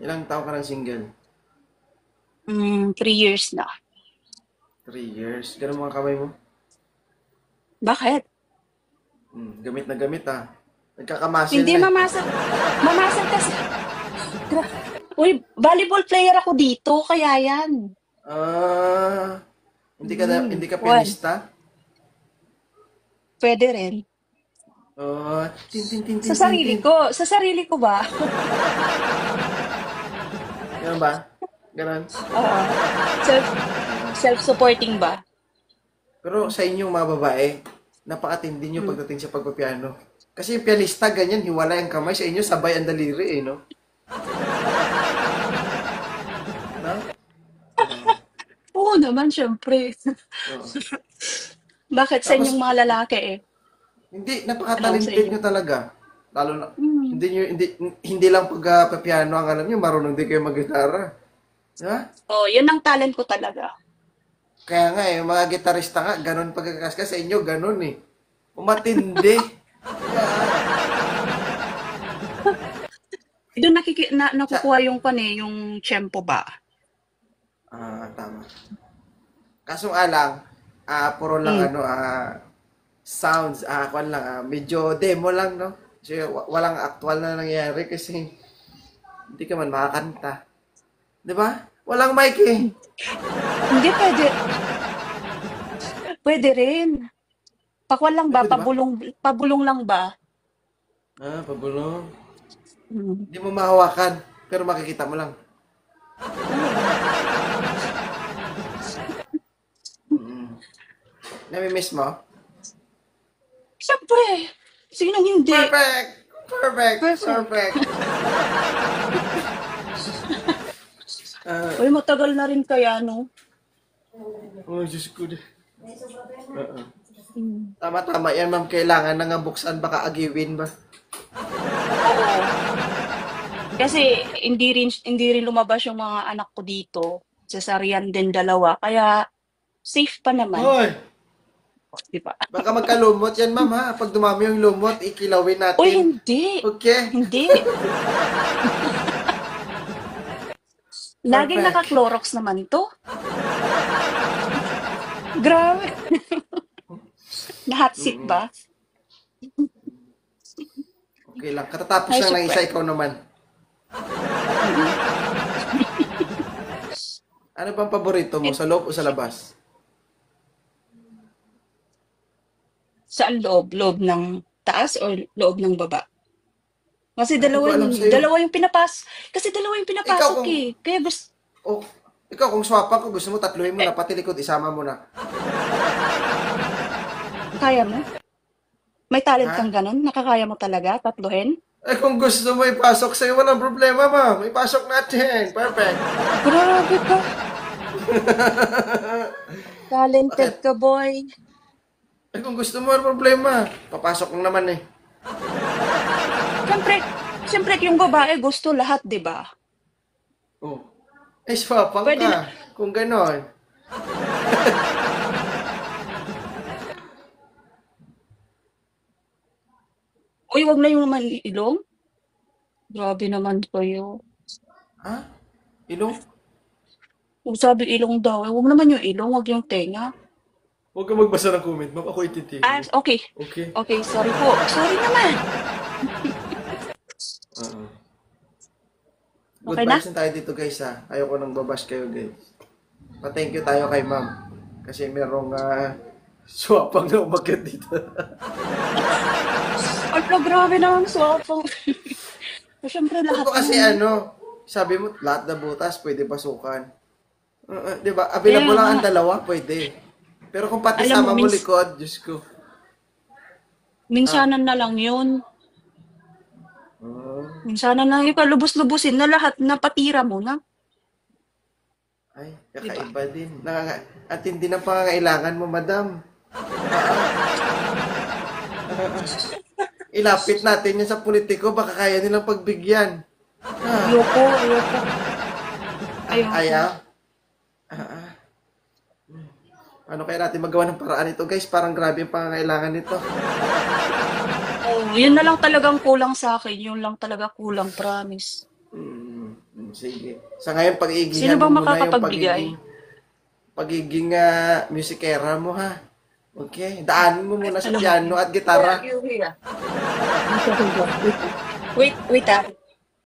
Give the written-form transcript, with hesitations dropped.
Ilang taon ka ng single? 3 years na. 3 years. Ganun mga kamay mo? Bakit? Gamit na gamit ah. Nagkakamasil Hindi na eh. mamasa mamasa kasi gra uy, volleyball player ako dito kaya yan. Ah, hindi ka Well, pianista? puwede rin. Tin tin tin tin tin tin. Sa sarili ko ba? Ganun ba? Ganun. Oo, self self-supporting ba? Pero sa inyong mga babae, napakatindi nyo Hmm. pagdating sa pagpapiano. Kasi yung pianista, ganyan, hiwalay ang kamay. Sa inyo, sabay ang daliri eh, no? No? Oo naman siyempre. Oo. Bakit sa inyong Tapos, mga lalaki, eh? hindi, Ano sa napaka-talented inyo? nyo talaga. Lalo na, Hmm. hindi lang pagpapiano ang alam nyo, marunong din kayo mag-gitara. Di ba? Oh, 'yun ang talent ko talaga. Kaya nga eh, yung mga gitarista nga, ganun pagkakaskas sa inyo, ganun eh. Umatindi. Do'n Sa, nakukuha yung kan, eh, yung tiyempo ba. tama. Kaso nga lang, puro lang Hmm. sounds, kwan lang, medyo demo lang, no? Kasi walang actual na nangyayari kasi hindi ka man makakanta. Di ba? Walang mic eh. Hindi puwede rin. Pakwan lang ba, Pwede ba? pabulong lang ba? Pabulong. Hmm. Hindi mo mahawakan, pero makikita mo lang. Oo. Nami-miss mo? Siyempre, sinong hindi? Perfect! Perfect! Perfect. Perfect! Ah, Uy, matagal na rin kaya, 'no? oh, Diyos ko. Hmm. Tama-tama yan, ma'am. Kailangan na nga buksan, baka agiwin ba? Oo. Kasi hindi rin lumabas yung mga anak ko dito. Cesarean din dalawa, kaya safe pa naman, Hoy! 'di ba? Baka magkalumot yan, ma'am, ha? Pag dumami yung lumot, ikilawin Uy, natin. hindi. Okay? Hindi. Laging Perfect. naka-Clorox naman 'to. Grabe. Na-hot seat Mm-mm. ba? Okay lang. Katatapos Ay, lang ng syempre. isa, ikaw naman. Mm. Ano bang paborito mo? Eh, Sa loob o sa labas? saan loob? Loob ng taas or loob ng baba? Kasi Ay, di ko alam sa'yo. dalawa yung Ikaw pinapasok kung, eh. Kaya gusto, oh, ikaw kung swapan ko, gusto mo tatluhin mo eh, na, pati likod, isama mo na. kaya mo? May talent kang Ha? ganun? Nakakaya mo talaga? Tatluhin? Kung gusto mo ipasok sa'yo, walang problema, ma'am. Ipasok natin. Perfect. Grabe ka. Talented Bakit? ka, boy. Kung gusto mo, walang problema. Papasok lang naman eh. Siyempre, siyempre yung babae gusto lahat, di ba? Oh. Swapang Pwede ka. na, Kung ganon. uy, wag na yung naman ilong. Grabe naman kayo. Ha? Ilong? Kung sabi ilong daw, eh, wag naman yung ilong, wag yung tenga. Huwag ka magbasa ng comment, ma'am. Ako itintiin Ah, mo. okay. Okay? Okay, sorry po. Sorry naman. Oo. Good Okay na? vibes na tayo dito, guys, ha. Ayoko nang babash kayo, guys. Pa-thank you tayo kay ma'am. Kasi merong swapang na umakyat dito. Ala, grabe naman swapang. Siyempre lahat Ito kasi naman. sabi mo, lahat na butas pwede pasukan. Di ba? Kaya Available lang nga, ang dalawa, pwede. Pero kung pati alam mo, sama mo likod, Diyos ko. Ah, minsanan na lang yun. oh, Minsanan na yung kalubos-lubusin na lahat na patira mo na. ay, Di ba? kakaiba din. At hindi ng pangangailangan mo, madam. Ilapit natin yan sa politiko, baka kaya nilang pagbigyan. Ayoko, ayoko, ayoko. Ayaw. Ah, ah. Paano kaya natin magawa ng paraan ito, guys? Parang grabe yung pangangailangan nito. Oh, yun na lang talagang kulang sa akin. Yun lang talaga kulang, promise. Mm, Sige. Sa ngayon, Sino pag-iigihan mo bang muna yung makakapagbigay? pagiging musikera mo, ha? Okay? Daanin mo muna sa Alam mo, piano at gitara. wait, wait ah.